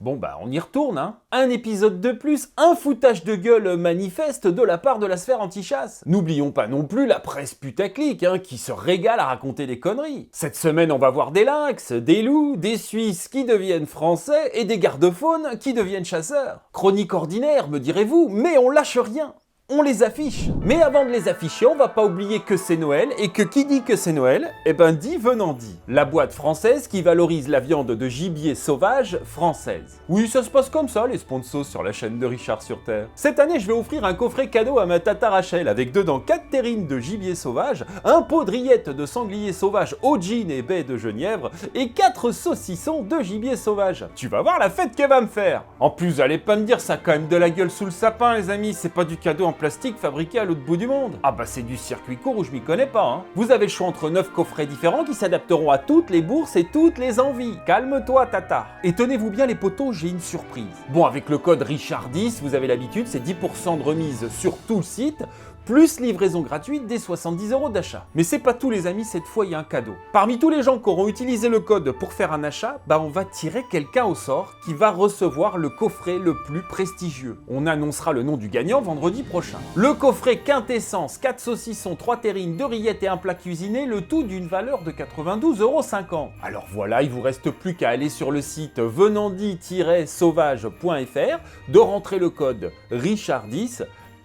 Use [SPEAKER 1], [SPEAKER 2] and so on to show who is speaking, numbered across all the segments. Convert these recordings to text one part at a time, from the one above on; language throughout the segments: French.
[SPEAKER 1] Bon bah on y retourne hein. Un épisode de plus, un foutage de gueule manifeste de la part de la sphère anti-chasse. N'oublions pas non plus la presse putaclic hein, qui se régale à raconter des conneries. Cette semaine on va voir des lynx, des loups, des Suisses qui deviennent français et des gardes-faunes qui deviennent chasseurs. Chronique ordinaire me direz-vous, mais on lâche rien. On les affiche. Mais avant de les afficher, on va pas oublier que c'est Noël, et que qui dit que c'est Noël, eh ben dit venant dit. La boîte française qui valorise la viande de gibier sauvage française. Oui, ça se passe comme ça, les sponsors sur la chaîne de Richard sur Terre. Cette année, je vais offrir un coffret cadeau à ma tata Rachel, avec dedans 4 terrines de gibier sauvage, un pot de rillettes de sanglier sauvage au gin et baie de genièvre, et 4 saucissons de gibier sauvage. Tu vas voir la fête qu'elle va me faire. En plus, vous allez pas me dire ça a quand même de la gueule sous le sapin, les amis, c'est pas du cadeau en plastique fabriqué à l'autre bout du monde. Ah bah c'est du circuit court où je m'y connais pas hein. Vous avez le choix entre 9 coffrets différents qui s'adapteront à toutes les bourses et toutes les envies. Calme-toi tata. Et tenez-vous bien les potos, j'ai une surprise. Bon, avec le code Richard10, vous avez l'habitude, c'est 10% de remise sur tout le site, plus livraison gratuite des 70 € d'achat. Mais c'est pas tout les amis, cette fois il y a un cadeau. Parmi tous les gens qui auront utilisé le code pour faire un achat, bah on va tirer quelqu'un au sort qui va recevoir le coffret le plus prestigieux. On annoncera le nom du gagnant vendredi prochain. Le coffret quintessence, 4 saucissons, 3 terrines, 2 rillettes et un plat cuisiné, le tout d'une valeur de 92,50 €. Alors voilà, il vous reste plus qu'à aller sur le site venandi-sauvage.fr, de rentrer le code Richard10.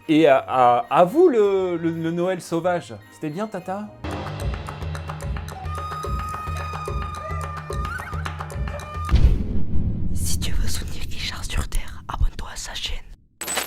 [SPEAKER 1] Et à vous le Noël sauvage. C'était bien, tata ?
[SPEAKER 2] Si tu veux soutenir Richard sur Terre, abonne-toi à sa chaîne.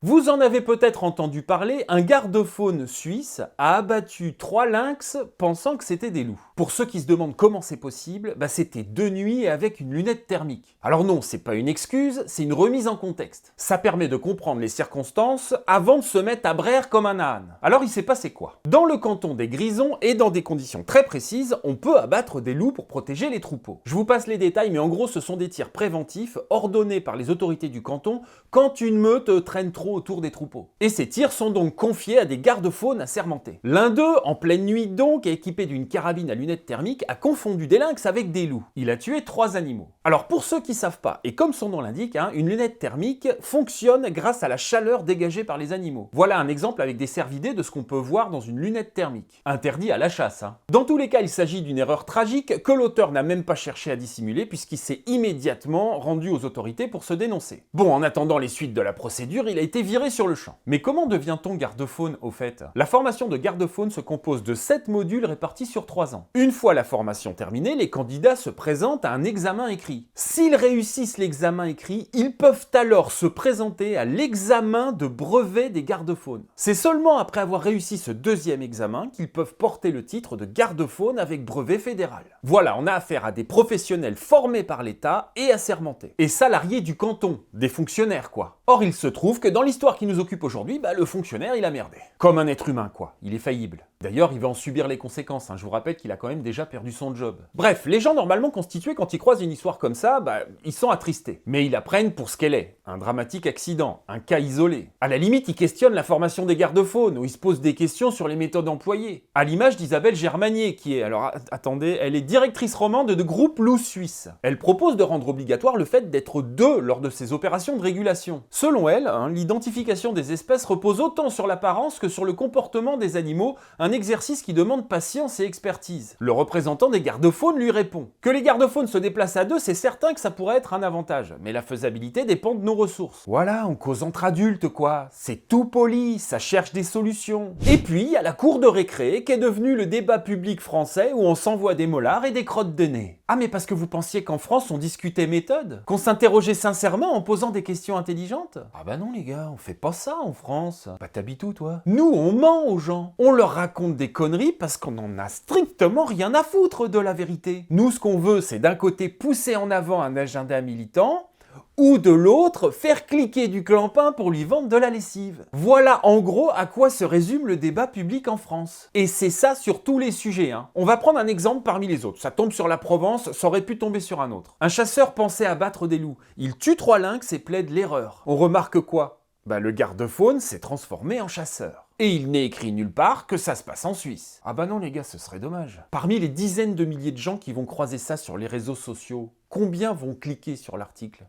[SPEAKER 1] Vous en avez peut-être entendu parler, un garde-faune suisse a abattu 3 lynx pensant que c'était des loups. Pour ceux qui se demandent comment c'est possible, bah c'était de nuit et avec une lunette thermique. Alors non, c'est pas une excuse, c'est une remise en contexte. Ça permet de comprendre les circonstances avant de se mettre à braire comme un âne. Alors il s'est passé quoi? Dans le canton des Grisons et dans des conditions très précises, on peut abattre des loups pour protéger les troupeaux. Je vous passe les détails, mais en gros ce sont des tirs préventifs ordonnés par les autorités du canton quand une meute traîne trop autour des troupeaux. Et ces tirs sont donc confiés à des gardes-faunes assermentés. L'un d'eux, en pleine nuit donc, équipé d'une carabine à lunettes thermiques, a confondu des lynx avec des loups. Il a tué 3 animaux. Alors pour ceux qui savent pas, et comme son nom l'indique, une lunette thermique fonctionne grâce à la chaleur dégagée par les animaux. Voilà un exemple avec des cervidés de ce qu'on peut voir dans une lunette thermique. Interdit à la chasse. Dans tous les cas, il s'agit d'une erreur tragique que l'auteur n'a même pas cherché à dissimuler puisqu'il s'est immédiatement rendu aux autorités pour se dénoncer. Bon, en attendant les suites de la procédure, il a été viré sur le champ. Mais comment devient-on garde-faune au fait? La formation de garde-faune se compose de 7 modules répartis sur 3 ans. Une fois la formation terminée, les candidats se présentent à un examen écrit. S'ils réussissent l'examen écrit, ils peuvent alors se présenter à l'examen de brevet des garde-faunes. C'est seulement après avoir réussi ce deuxième examen qu'ils peuvent porter le titre de garde-faune avec brevet fédéral. Voilà, on a affaire à des professionnels formés par l'État et assermentés. Et salariés du canton, des fonctionnaires quoi. Or il se trouve que dans l'histoire qui nous occupe aujourd'hui, le fonctionnaire il a merdé. Comme un être humain quoi, il est faillible. D'ailleurs il va en subir les conséquences, je vous rappelle qu'il a quand même déjà perdu son job. Bref, les gens normalement constitués quand ils croisent une histoire comme ça, ils sont attristés. Mais ils la prennent pour ce qu'elle est, un dramatique accident, un cas isolé. À la limite ils questionnent la formation des gardes-faunes, ou ils se posent des questions sur les méthodes employées. À l'image d'Isabelle Germanier qui est, alors attendez, elle est directrice romande de groupe Loup Suisse. Elle propose de rendre obligatoire le fait d'être 2 lors de ces opérations de régulation. Selon elle, l'identification des espèces repose autant sur l'apparence que sur le comportement des animaux, un exercice qui demande patience et expertise. Le représentant des gardes-faunes lui répond que les gardes-faunes se déplacent à 2, c'est certain que ça pourrait être un avantage, mais la faisabilité dépend de nos ressources. Voilà, on cause entre adultes quoi, c'est tout poli, ça cherche des solutions. Et puis, il y a la cour de récré qui est devenue le débat public français où on s'envoie des molars et des crottes de nez. Ah mais parce que vous pensiez qu'en France on discutait méthode? Qu'on s'interrogeait sincèrement en posant des questions intelligentes? Ah bah non les gars, on fait pas ça en France. Bah t'habites où toi? Nous on ment aux gens. On leur raconte des conneries parce qu'on en a strictement rien à foutre de la vérité. Nous ce qu'on veut c'est d'un côté pousser en avant un agenda militant, ou de l'autre, faire cliquer du clampin pour lui vendre de la lessive. Voilà en gros à quoi se résume le débat public en France. Et c'est ça sur tous les sujets. On va prendre un exemple parmi les autres. Ça tombe sur la Provence, ça aurait pu tomber sur un autre. Un chasseur pensait abattre des loups. Il tue 3 lynx et plaide l'erreur. On remarque quoi? Le garde-faune s'est transformé en chasseur. Et il n'est écrit nulle part que ça se passe en Suisse. Ah bah non les gars, ce serait dommage. Parmi les dizaines de milliers de gens qui vont croiser ça sur les réseaux sociaux, combien vont cliquer sur l'article?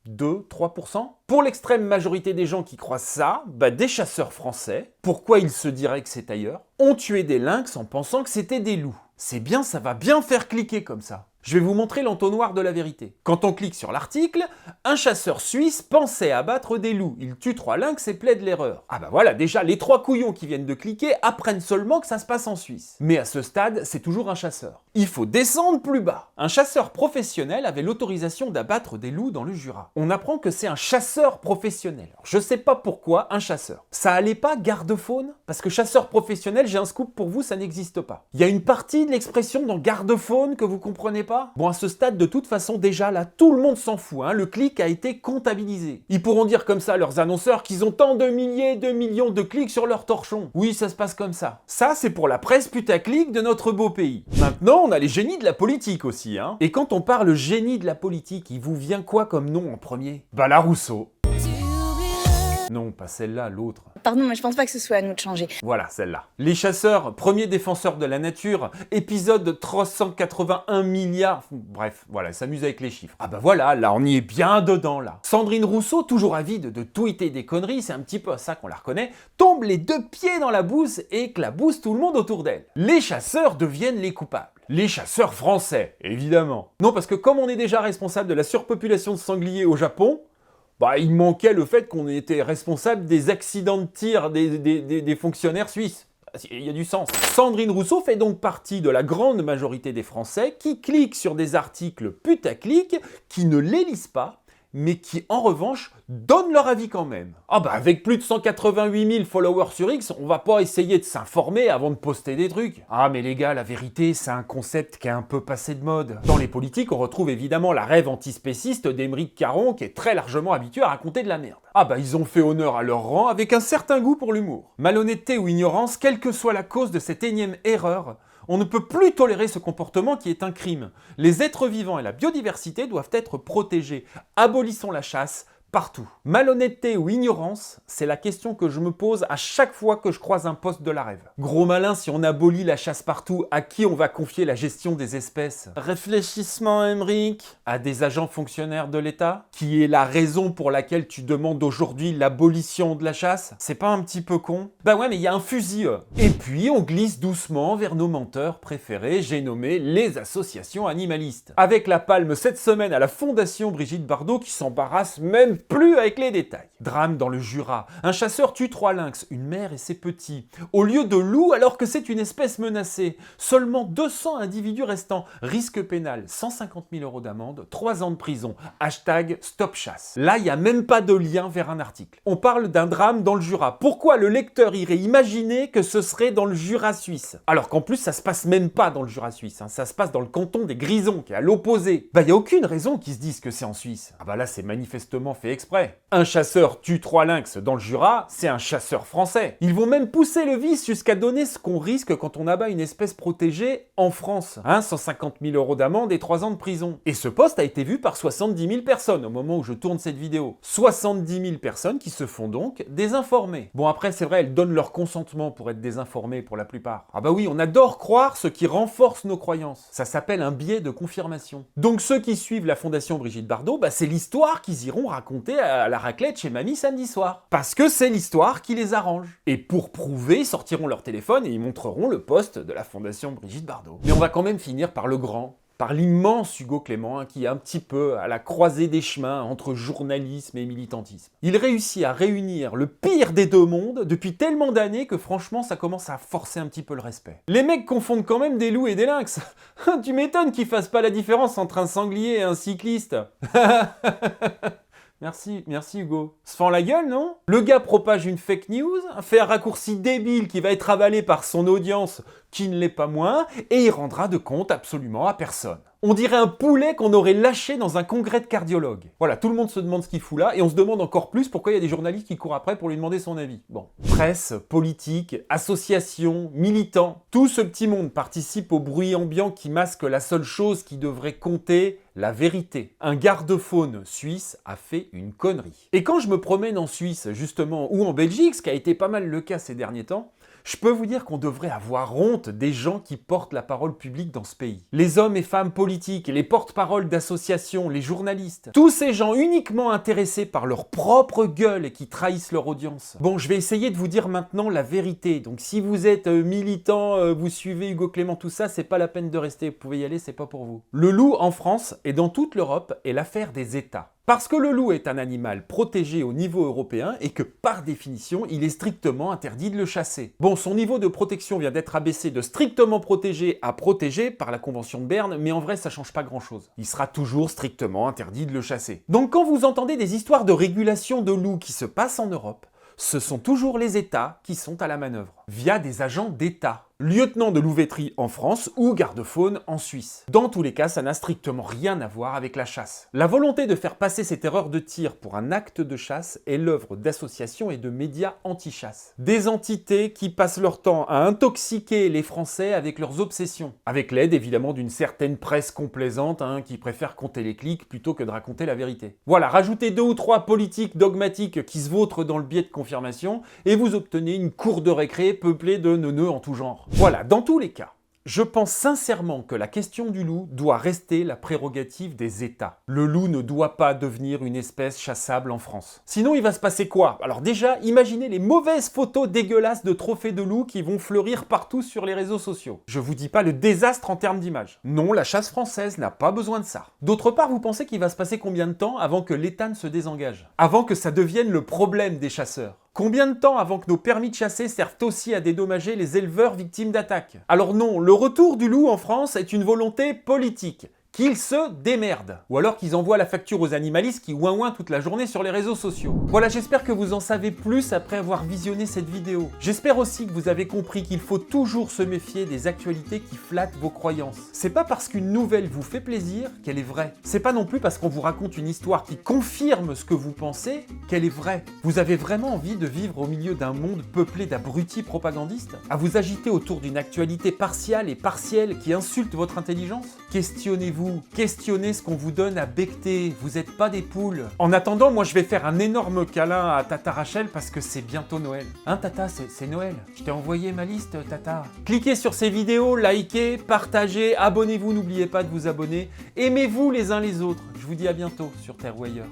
[SPEAKER 1] 2, 3%. Pour l'extrême majorité des gens qui croient ça, des chasseurs français, pourquoi ils se diraient que c'est ailleurs, ont tué des lynx en pensant que c'était des loups. C'est bien, ça va bien faire cliquer comme ça. Je vais vous montrer l'entonnoir de la vérité. Quand on clique sur l'article, un chasseur suisse pensait abattre des loups. Il tue 3 lynx et plaide l'erreur. Ah voilà, déjà, les 3 couillons qui viennent de cliquer apprennent seulement que ça se passe en Suisse. Mais à ce stade, c'est toujours un chasseur. Il faut descendre plus bas. Un chasseur professionnel avait l'autorisation d'abattre des loups dans le Jura. On apprend que c'est un chasseur professionnel. Alors, je sais pas pourquoi un chasseur. Ça allait pas garde-faune? Parce que chasseur professionnel, j'ai un scoop pour vous, ça n'existe pas. Il y a une partie de l'expression dans garde-faune que vous comprenez pas? Bon, à ce stade, de toute façon, déjà là, tout le monde s'en fout, hein, le clic a été comptabilisé. Ils pourront dire comme ça à leurs annonceurs qu'ils ont tant de milliers, de millions de clics sur leur torchon. Oui, ça se passe comme ça. Ça, c'est pour la presse putaclic de notre beau pays. Maintenant, on a les génies de la politique aussi, hein. Et quand on parle génie de la politique, il vous vient quoi comme nom en premier? La Rousseau. Non, pas celle-là, l'autre.
[SPEAKER 3] Pardon, mais je pense pas que ce soit à nous de changer.
[SPEAKER 1] Voilà, celle-là. Les chasseurs, premiers défenseurs de la nature, épisode 381 milliards... Bref, voilà, elle s'amuse avec les chiffres. Ah voilà, là, on y est bien dedans, là. Sandrine Rousseau, toujours avide de tweeter des conneries, c'est un petit peu à ça qu'on la reconnaît, tombe les 2 pieds dans la bouse et éclabousse tout le monde autour d'elle. Les chasseurs deviennent les coupables. Les chasseurs français, évidemment. Non, parce que comme on est déjà responsable de la surpopulation de sangliers au Japon, il manquait le fait qu'on était responsable des accidents de tir des fonctionnaires suisses. Il y a du sens. Sandrine Rousseau fait donc partie de la grande majorité des Français qui cliquent sur des articles putaclic, qui ne les lisent pas, mais qui en revanche donnent leur avis quand même. Avec plus de 188 000 followers sur X, on va pas essayer de s'informer avant de poster des trucs. Mais les gars, la vérité, c'est un concept qui est un peu passé de mode. Dans les politiques, on retrouve évidemment la rêve antispéciste d'Émeric Caron, qui est très largement habitué à raconter de la merde. Ils ont fait honneur à leur rang avec un certain goût pour l'humour. Malhonnêteté ou ignorance, quelle que soit la cause de cette énième erreur, on ne peut plus tolérer ce comportement qui est un crime. Les êtres vivants et la biodiversité doivent être protégés. Abolissons la chasse partout. Malhonnêteté ou ignorance, c'est la question que je me pose à chaque fois que je croise un poste de la rêve. Gros malin, si on abolit la chasse partout, à qui on va confier la gestion des espèces? Réfléchissement, Émeric. À des agents fonctionnaires de l'État? Qui est la raison pour laquelle tu demandes aujourd'hui l'abolition de la chasse? C'est pas un petit peu con? Ouais, mais il y a un fusil. Et puis, on glisse doucement vers nos menteurs préférés, j'ai nommé les associations animalistes. Avec la palme cette semaine à la Fondation Brigitte Bardot qui s'embarrasse même plus avec les détails. Drame dans le Jura. Un chasseur tue 3 lynx, une mère et ses petits, au lieu de loups alors que c'est une espèce menacée. Seulement 200 individus restants. Risque pénal, 150 000 € d'amende, 3 ans de prison. #StopChasse. Là, il n'y a même pas de lien vers un article. On parle d'un drame dans le Jura. Pourquoi le lecteur irait imaginer que ce serait dans le Jura suisse? Alors qu'en plus, ça se passe même pas dans le Jura suisse. Ça se passe dans le canton des Grisons, qui est à l'opposé. Il n'y a aucune raison qu'ils se disent que c'est en Suisse. Là, c'est manifestement fait exprès. Un chasseur tue 3 lynx dans le Jura, c'est un chasseur français. Ils vont même pousser le vice jusqu'à donner ce qu'on risque quand on abat une espèce protégée en France. 150 000 € d'amende et 3 ans de prison. Et ce post a été vu par 70 000 personnes au moment où je tourne cette vidéo. 70 000 personnes qui se font donc désinformer. Après, c'est vrai, elles donnent leur consentement pour être désinformées pour la plupart. Oui, on adore croire ce qui renforce nos croyances. Ça s'appelle un biais de confirmation. Donc ceux qui suivent la Fondation Brigitte Bardot, c'est l'histoire qu'ils iront raconter à la raclette chez mamie samedi soir. Parce que c'est l'histoire qui les arrange. Et pour prouver, ils sortiront leur téléphone et ils montreront le post de la Fondation Brigitte Bardot. Mais on va quand même finir par le grand, par l'immense Hugo Clément, qui est un petit peu à la croisée des chemins entre journalisme et militantisme. Il réussit à réunir le pire des deux mondes depuis tellement d'années que franchement ça commence à forcer un petit peu le respect. Les mecs confondent quand même des loups et des lynx. Tu m'étonnes qu'ils fassent pas la différence entre un sanglier et un cycliste. Merci Hugo. Se fend la gueule, non? Le gars propage une fake news, fait un raccourci débile qui va être avalé par son audience, qui ne l'est pas moins, et il rendra de compte absolument à personne. On dirait un poulet qu'on aurait lâché dans un congrès de cardiologues. Voilà, tout le monde se demande ce qu'il fout là, et on se demande encore plus pourquoi il y a des journalistes qui courent après pour lui demander son avis. Presse, politique, associations, militants, tout ce petit monde participe au bruit ambiant qui masque la seule chose qui devrait compter, la vérité. Un garde-faune suisse a fait une connerie. Et quand je me promène en Suisse, justement, ou en Belgique, ce qui a été pas mal le cas ces derniers temps, Je peux vous dire qu'on devrait avoir honte des gens qui portent la parole publique dans ce pays. Les hommes et femmes politiques, les porte-parole d'associations, les journalistes, tous ces gens uniquement intéressés par leur propre gueule et qui trahissent leur audience. Bon, je vais essayer de vous dire maintenant la vérité. Donc si vous êtes militant, vous suivez Hugo Clément, tout ça, c'est pas la peine de rester, vous pouvez y aller, c'est pas pour vous. Le loup en France et dans toute l'Europe est l'affaire des États. Parce que le loup est un animal protégé au niveau européen et que, par définition, il est strictement interdit de le chasser. Bon, son niveau de protection vient d'être abaissé de strictement protégé à protégé par la Convention de Berne, mais en vrai, ça change pas grand-chose. Il sera toujours strictement interdit de le chasser. Donc quand vous entendez des histoires de régulation de loups qui se passent en Europe, ce sont toujours les États qui sont à la manœuvre, via des agents d'État. Lieutenant de louveterie en France ou garde-faune en Suisse. Dans tous les cas, ça n'a strictement rien à voir avec la chasse. La volonté de faire passer cette erreur de tir pour un acte de chasse est l'œuvre d'associations et de médias anti-chasse. Des entités qui passent leur temps à intoxiquer les Français avec leurs obsessions. Avec l'aide évidemment d'une certaine presse complaisante qui préfère compter les clics plutôt que de raconter la vérité. Voilà, rajoutez 2 ou 3 politiques dogmatiques qui se vautrent dans le biais de confirmation et vous obtenez une cour de récré peuplée de neuneux en tout genre. Voilà, dans tous les cas, je pense sincèrement que la question du loup doit rester la prérogative des États. Le loup ne doit pas devenir une espèce chassable en France. Sinon, il va se passer quoi? Alors déjà, imaginez les mauvaises photos dégueulasses de trophées de loups qui vont fleurir partout sur les réseaux sociaux. Je vous dis pas le désastre en termes d'image. Non, la chasse française n'a pas besoin de ça. D'autre part, vous pensez qu'il va se passer combien de temps avant que l'État ne se désengage? Avant que ça devienne le problème des chasseurs? Combien de temps avant que nos permis de chasser servent aussi à dédommager les éleveurs victimes d'attaques? Alors non, le retour du loup en France est une volonté politique. Qu'ils se démerdent. Ou alors qu'ils envoient la facture aux animalistes qui ouin-ouin toute la journée sur les réseaux sociaux. Voilà, j'espère que vous en savez plus après avoir visionné cette vidéo. J'espère aussi que vous avez compris qu'il faut toujours se méfier des actualités qui flattent vos croyances. C'est pas parce qu'une nouvelle vous fait plaisir qu'elle est vraie. C'est pas non plus parce qu'on vous raconte une histoire qui confirme ce que vous pensez qu'elle est vraie. Vous avez vraiment envie de vivre au milieu d'un monde peuplé d'abrutis propagandistes? À vous agiter autour d'une actualité partiale et partielle qui insulte votre intelligence? Questionnez-vous. Questionnez ce qu'on vous donne à becqueter, vous n'êtes pas des poules. En attendant, moi je vais faire un énorme câlin à Tata Rachel parce que c'est bientôt Noël. Hein Tata, c'est Noël. Je t'ai envoyé ma liste, Tata. Cliquez sur ces vidéos, likez, partagez, abonnez-vous, n'oubliez pas de vous abonner. Aimez-vous les uns les autres. Je vous dis à bientôt sur Terre ou ailleurs.